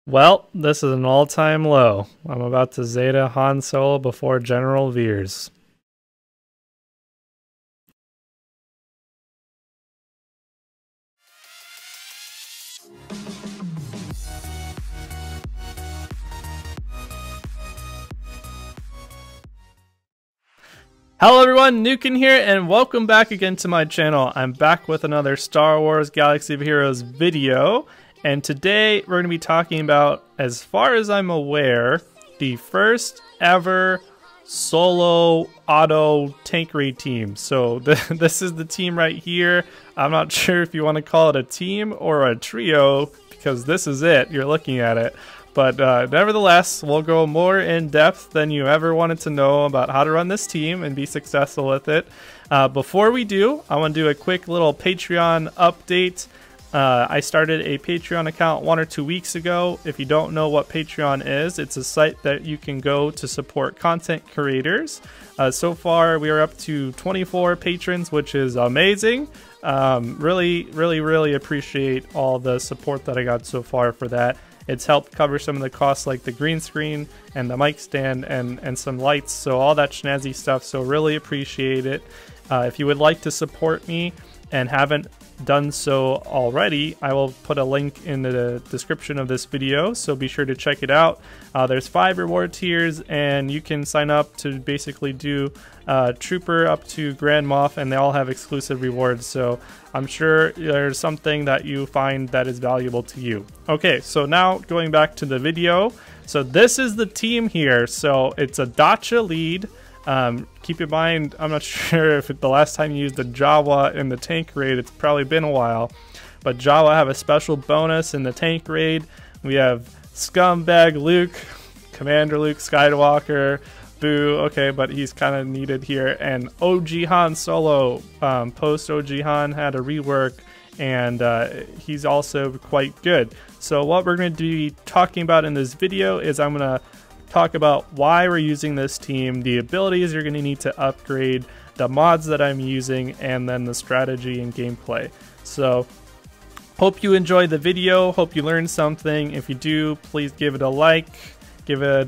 Well, this is an all-time low. I'm about to Zeta Han Solo before General Veers. Hello everyone, Nukin here, and welcome back again to my channel. I'm back with another Star Wars Galaxy of Heroes video, and today we're going to be talking about, as far as I'm aware, the first ever solo auto tank raid team. So this is the team right here. I'm not sure if you want to call it a team or a trio, because this is it. You're looking at it. But nevertheless, we'll go more in depth than you ever wanted to know about how to run this team and be successful with it. Before we do, I want to do a quick little Patreon update. I started a Patreon account 1 or 2 weeks ago. If you don't know what Patreon is, it's a site that you can go to support content creators. So far, we are up to 24 patrons, which is amazing. Really appreciate all the support that I got so far for that. It's helped cover some of the costs like the green screen and the mic stand and some lights, so all that snazzy stuff, so really appreciate it. If you would like to support me and haven't done so already, I will put a link in the description of this video, so be sure to check it out. There's 5 reward tiers, and you can sign up to basically do Trooper up to Grand Moff, and they all have exclusive rewards, so I'm sure there's something that you find that is valuable to you. Okay, so now going back to the video. So this is the team here. So it's a Dacha lead. Keep in mind, I'm not sure if the last time you used the Jawa in the tank raid, it's probably been a while. But Jawa have a special bonus in the tank raid. We have Scumbag Luke, Commander Luke Skywalker, Boo, okay, but he's kind of needed here, and OG Han Solo. Post OG Han had a rework, and he's also quite good. So what we're going to be talking about in this video is I'm going to talk about why we're using this team, the abilities you're going to need to upgrade, the mods that I'm using, and then the strategy and gameplay. So hope you enjoyed the video, hope you learned something. If you do, please give it a like, give it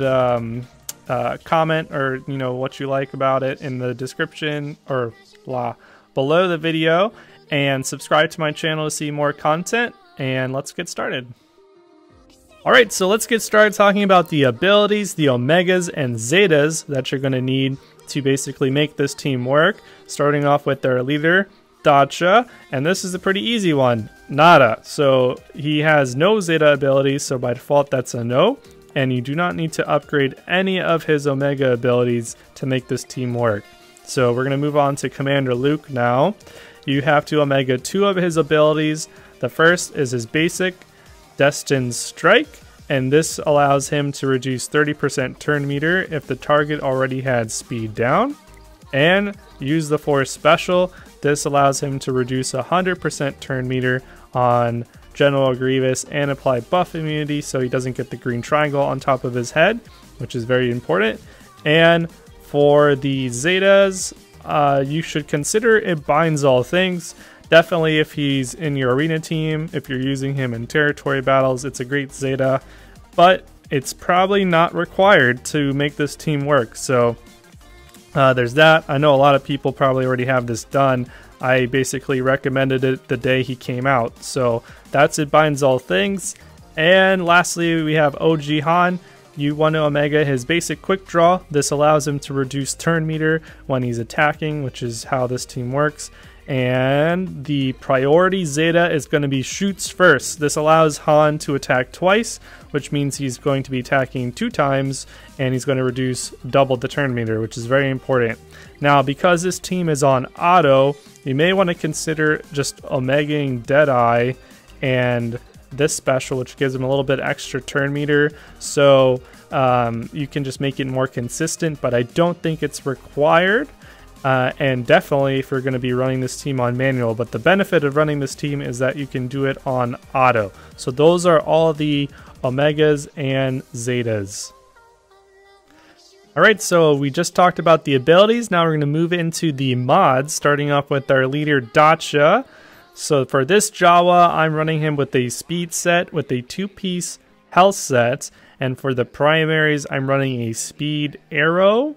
comment, or what you like about it in the description or below the video, and subscribe to my channel to see more content, and let's get started. Alright, so let's get started talking about the abilities, the Omegas and Zetas that you're going to need to basically make this team work. Starting off with their leader, Dacha, and this is a pretty easy one, Nada. So he has no Zeta abilities, so by default that's a no, and you do not need to upgrade any of his Omega abilities to make this team work. So we're going to move on to Commander Luke now. You have to Omega 2 of his abilities. The first is his basic, Destined Strike, and this allows him to reduce 30% turn meter if the target already had speed down. And use the Force Special. This allows him to reduce 100% turn meter on General Grievous and apply buff immunity so he doesn't get the green triangle on top of his head, which is very important. And for the Zetas, you should consider it binds all things. Definitely if he's in your arena team, if you're using him in territory battles, it's a great Zeta, but it's probably not required to make this team work. So there's that. I know a lot of people probably already have this done. I basically recommended it the day he came out. So that's it, binds all things. And lastly, we have OG Han. You want to Omega his basic quick draw. This allows him to reduce turn meter when he's attacking, which is how this team works. And the priority Zeta is going to be shoots first. This allows Han to attack twice, which means he's going to be attacking 2 times, and he's going to reduce double the turn meter, which is very important. Now, because this team is on auto, you may want to consider just Omegaing Deadeye and this special, which gives him a little bit extra turn meter, so you can just make it more consistent, but I don't think it's required. And definitely if you're going to be running this team on manual, but the benefit of running this team is that you can do it on auto. So those are all the Omegas and Zetas. Alright, so we just talked about the abilities. Now we're going to move into the mods, starting off with our leader Dacha. So for this Jawa, I'm running him with a speed set with a 2-piece health set. And for the primaries, I'm running a speed arrow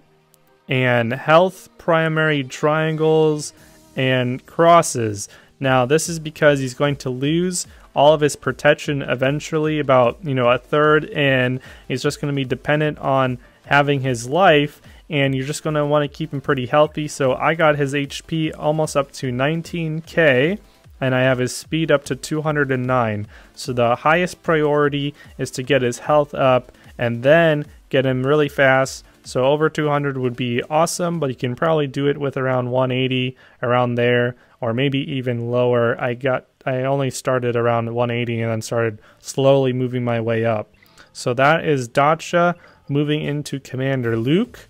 and health primary triangles and crosses. Now this is because he's going to lose all of his protection eventually, about a third, and he's just going to be dependent on having his life, and you're just going to want to keep him pretty healthy. So I got his HP almost up to 19k, and I have his speed up to 209. So the highest priority is to get his health up and then get him really fast. So over 200 would be awesome, but you can probably do it with around 180, around there, or maybe even lower. I only started around 180 and then started slowly moving my way up. So that is Dacha. Moving into Commander Luke,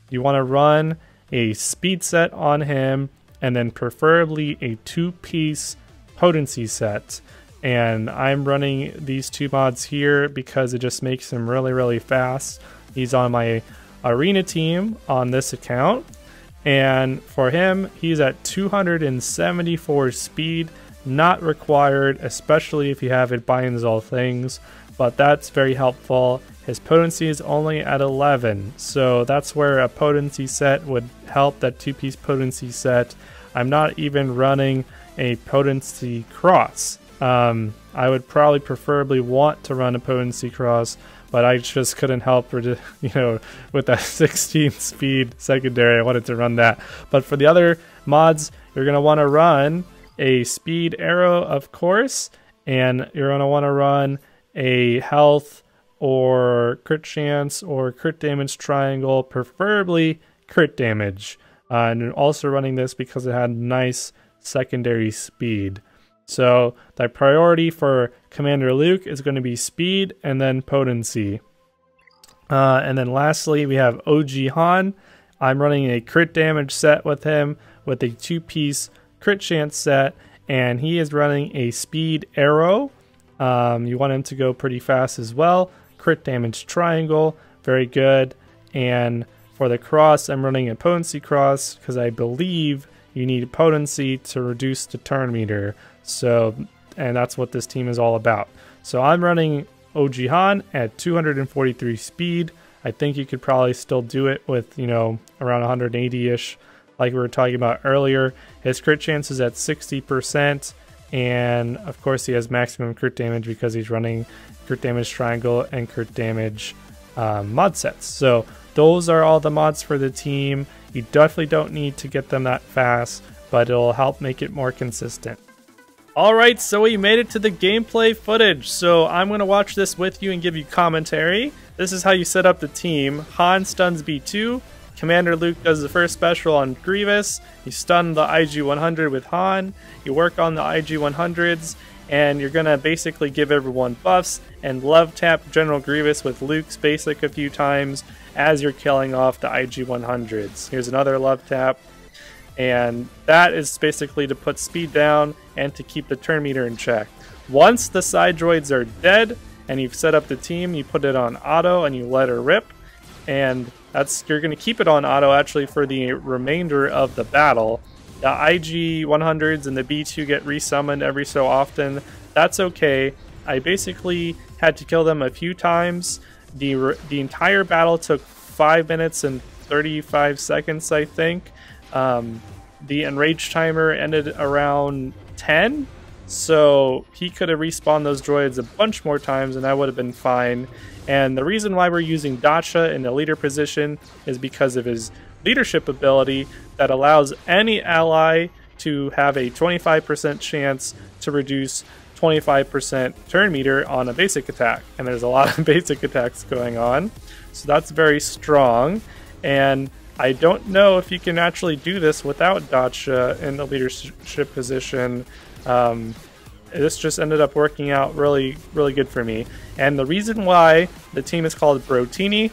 you want to run a speed set on him, and then preferably a 2-piece potency set. And I'm running these 2 mods here because it just makes him really, really fast. He's on my arena team on this account, and for him, he's at 274 speed. Not required, especially if you have it binds all things, but that's very helpful. His potency is only at 11, so that's where a potency set would help, that 2-piece potency set. I'm not even running a potency cross. I would probably preferably want to run a potency cross, but I just couldn't help, with that 16 speed secondary, I wanted to run that. But for the other mods, you're going to want to run a speed arrow, of course, and you're going to want to run a health or crit chance or crit damage triangle, preferably crit damage. And also running this because it had nice secondary speed. So the priority for Commander Luke is going to be speed and then potency. And then lastly, we have OG Han. I'm running a crit damage set with him with a 2-piece crit chance set, and he is running a speed arrow. You want him to go pretty fast as well. Crit damage triangle, very good. And for the cross, I'm running a potency cross because I believe you need potency to reduce the turn meter. So, and that's what this team is all about. So I'm running OG Han at 243 speed. I think you could probably still do it with, around 180-ish, like we were talking about earlier. His crit chance is at 60%, and of course he has maximum crit damage because he's running crit damage triangle and crit damage mod sets. So those are all the mods for the team. You definitely don't need to get them that fast, but it'll help make it more consistent. Alright, so we made it to the gameplay footage. So I'm going to watch this with you and give you commentary. This is how you set up the team. Han stuns B2. Commander Luke does the first special on Grievous. You stun the IG-100 with Han. You work on the IG-100s, and you're going to basically give everyone buffs and love tap General Grievous with Luke's basic a few times as you're killing off the IG-100s. Here's another love tap. And that is basically to put speed down and to keep the turn meter in check. Once the side droids are dead and you've set up the team, you put it on auto and you let her rip. And you're going to keep it on auto actually for the remainder of the battle. The IG-100s and the B2 get resummoned every so often. That's okay. I basically had to kill them a few times. The entire battle took 5 minutes and 35 seconds, I think. The enrage timer ended around 10, so he could have respawned those droids a bunch more times and that would have been fine. And the reason why we're using Dacha in the leader position is because of his leadership ability that allows any ally to have a 25% chance to reduce 25% turn meter on a basic attack. And there's a lot of basic attacks going on, so that's very strong. And I don't know if you can actually do this without Dacha in the leadership position. This just ended up working out really, really good for me. And the reason why the team is called Brotini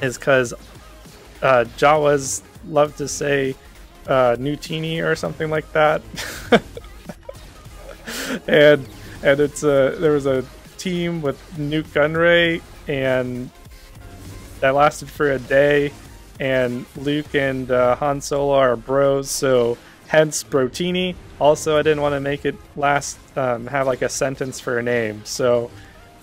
is because Jawas love to say Nutini or something like that. and there was a team with Nuke Gunray, and that lasted for a day. And Luke and Han Solo are bros, so hence Brotini. Also, I didn't want to make it last have like a sentence for a name, so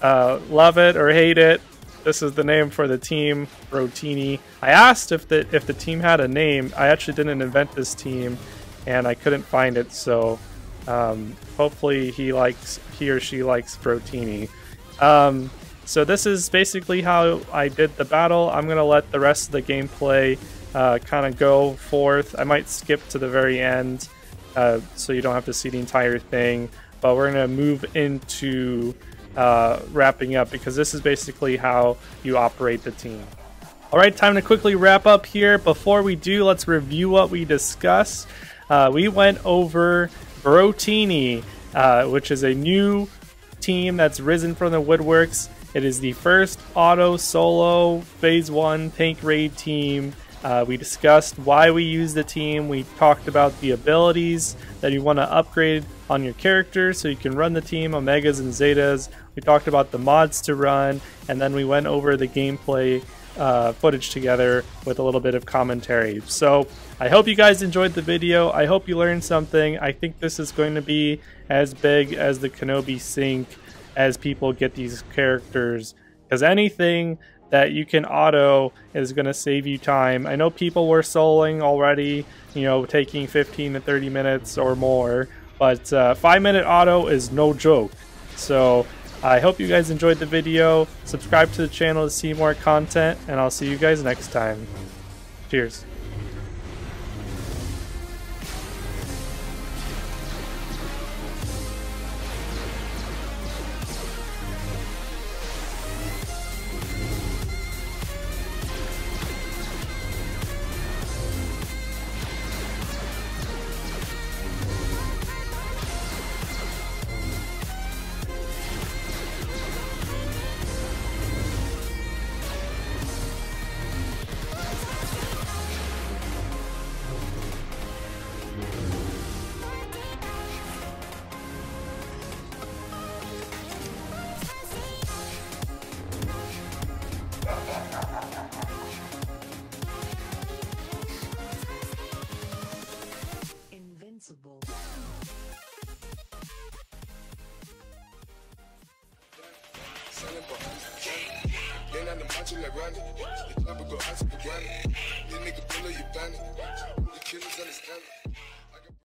Love it or hate it, this is the name for the team, Brotini. I asked if the team had a name. I actually didn't invent this team, and I couldn't find it. So hopefully he or she likes Brotini. So this is basically how I did the battle. I'm gonna let the rest of the gameplay kind of go forth. I might skip to the very end, so you don't have to see the entire thing. But we're gonna move into wrapping up, because this is basically how you operate the team. Alright, time to quickly wrap up here. Before we do, let's review what we discussed. We went over Brotini, which is a new team that's risen from the woodworks. It is the first auto solo phase 1 tank raid team. We discussed why we use the team. We talked about the abilities that you want to upgrade on your character so you can run the team, Omegas and Zetas. We talked about the mods to run, and then we went over the gameplay footage together with a little bit of commentary. So I hope you guys enjoyed the video. I hope you learned something. I think this is going to be as big as the Kenobi sync as people get these characters, because anything that you can auto is going to save you time. I know people were soloing already, you know, taking 15 to 30 minutes or more, but 5-minute auto is no joke. So I hope you guys enjoyed the video. Subscribe to the channel to see more content, and I'll see you guys next time. Cheers. Invincible. Then on the macho like Randy, the chopper go out to the granny. This nigga pull up your bandit. The killers understand it.